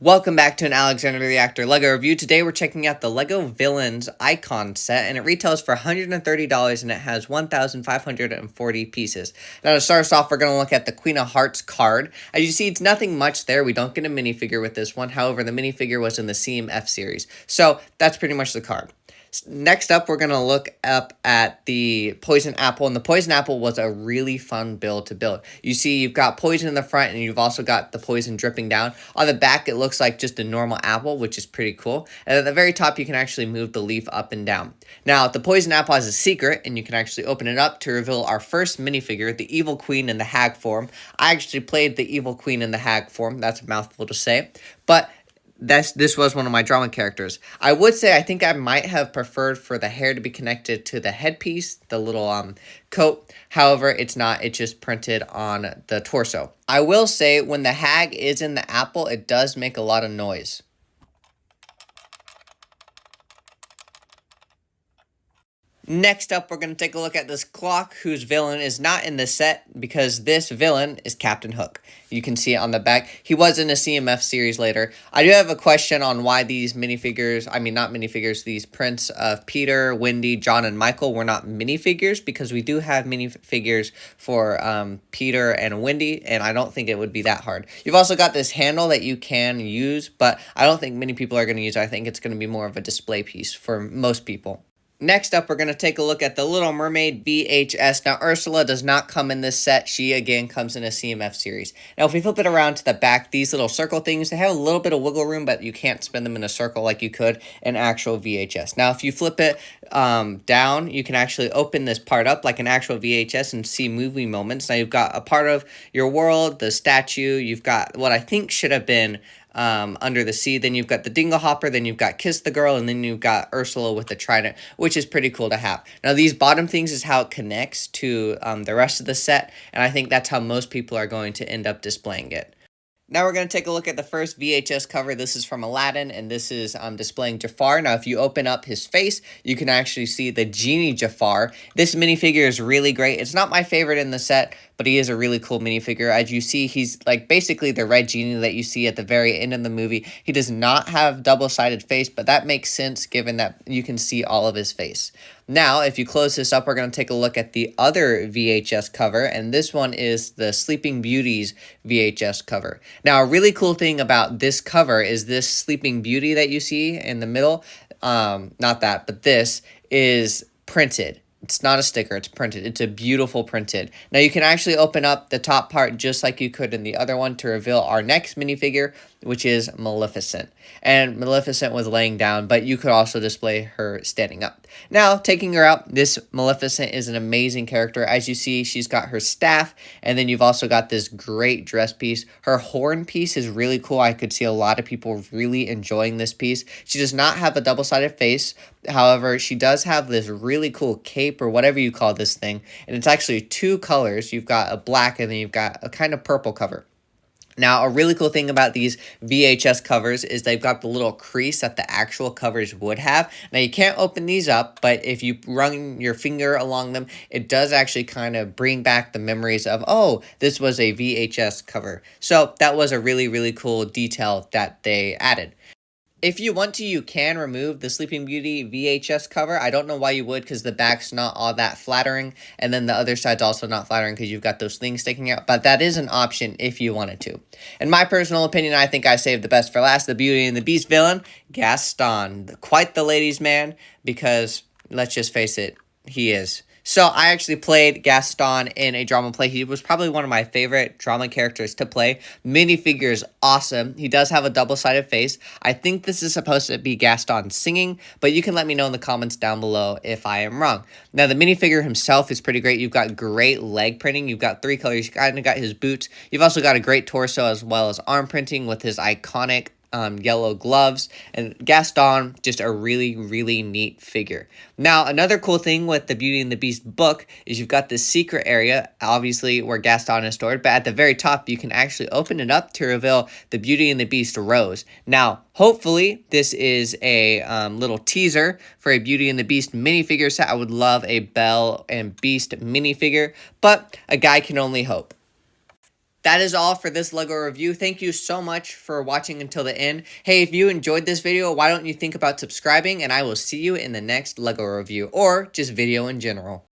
Welcome back to an Alexander the Actor LEGO review. Today we're checking out the LEGO Villains Icon set, and it retails for $130 and it has 1,540 pieces. Now to start us off, we're going to look at the Queen of Hearts card. As you see, it's nothing much there. We don't get a minifigure with this one. However, the minifigure was in the CMF series. So that's pretty much the card. Next up, we're going to look up at the Poison Apple, and the Poison Apple was a really fun build to build. You see, you've got poison in the front, and you've also got the poison dripping down. On the back, it looks like just a normal apple, which is pretty cool. And at the very top, you can actually move the leaf up and down. Now, the Poison Apple has a secret, and you can actually open it up to reveal our first minifigure, the Evil Queen in the hag form. I actually played the Evil Queen in the hag form. That's a mouthful to say. But this was one of my drama characters. I would say I think I might have preferred for the hair to be connected to the headpiece, the little coat. However, it's not. It's just printed on the torso. I will say when the hag is in the apple, it does make a lot of noise. Next up, we're going to take a look at this clock, whose villain is not in the set because this villain is Captain Hook. You can see it on the back. He was in a CMF series later. I do have a question on why these minifigures, not minifigures, these prints of Peter, Wendy, John, and Michael were not minifigures, because we do have minifigures for Peter and Wendy, and I don't think it would be that hard. You've also got this handle that you can use, but I don't think many people are going to use it. I think it's going to be more of a display piece for most people. Next up, we're going to take a look at the Little Mermaid VHS. Now, Ursula does not come in this set. She, again, comes in a CMF series. Now, if we flip it around to the back, these little circle things, they have a little bit of wiggle room, but you can't spin them in a circle like you could in actual VHS. Now, if you flip it down, you can actually open this part up like an actual VHS and see movie moments. Now, you've got a part of your world, the statue. You've got what I think should have been Under the Sea. Then you've got the Dingle Hopper, then you've got Kiss the Girl, and then you've got Ursula with the trident, which is pretty cool to have. Now, these bottom things is how it connects to the rest of the set, and I think that's how most people are going to end up displaying it. Now we're going to take a look at the first VHS cover. This is from Aladdin, and this is displaying Jafar. Now, if you open up his face, you can actually see the Genie Jafar. This minifigure is really great. It's not my favorite in the set, but he is a really cool minifigure. As you see, he's like basically the red genie that you see at the very end of the movie. He does not have double-sided face, but that makes sense given that you can see all of his face. Now, if you close this up, we're going to take a look at the other VHS cover, and this one is the Sleeping Beauty's VHS cover. Now, a really cool thing about this cover is this Sleeping Beauty that you see in the middle, not that, but this is printed. It's not a sticker, it's printed. It's a beautiful printed. Now, you can actually open up the top part just like you could in the other one to reveal our next minifigure, which is Maleficent. And Maleficent was laying down, but you could also display her standing up. Now, taking her out, this Maleficent is an amazing character. As you see, she's got her staff, and then you've also got this great dress piece. Her horn piece is really cool. I could see a lot of people really enjoying this piece. She does not have a double-sided face. However, she does have this really cool cape, or whatever you call this thing, and it's actually two colors. You've got a black, and then you've got a kind of purple cover. Now, a really cool thing about these VHS covers is they've got the little crease that the actual covers would have. Now, you can't open these up, but if you run your finger along them, it does actually kind of bring back the memories of, oh, this was a VHS cover. So that was a really, really cool detail that they added. If you want to, you can remove the Sleeping Beauty VHS cover. I don't know why you would, because the back's not all that flattering, and then the other side's also not flattering because you've got those things sticking out, but that is an option if you wanted to. In my personal opinion, I think I saved the best for last, the Beauty and the Beast villain, Gaston. Quite the ladies' man, because let's just face it, he is. So I actually played Gaston in a drama play. He was probably one of my favorite drama characters to play. Minifigure is awesome. He does have a double-sided face. I think this is supposed to be Gaston singing, but you can let me know in the comments down below if I am wrong. Now, the minifigure himself is pretty great. You've got great leg printing. You've got three colors. You've kind of got his boots. You've also got a great torso as well as arm printing with his iconic yellow gloves, and Gaston, just a really, really neat figure. Now, another cool thing with the Beauty and the Beast book is you've got this secret area, obviously, where Gaston is stored, but at the very top, you can actually open it up to reveal the Beauty and the Beast rose. Now, hopefully, this is a little teaser for a Beauty and the Beast minifigure set. I would love a Belle and Beast minifigure, but a guy can only hope. That is all for this LEGO review. Thank you so much for watching until the end. Hey, if you enjoyed this video, why don't you think about subscribing, and I will see you in the next LEGO review, or just video in general.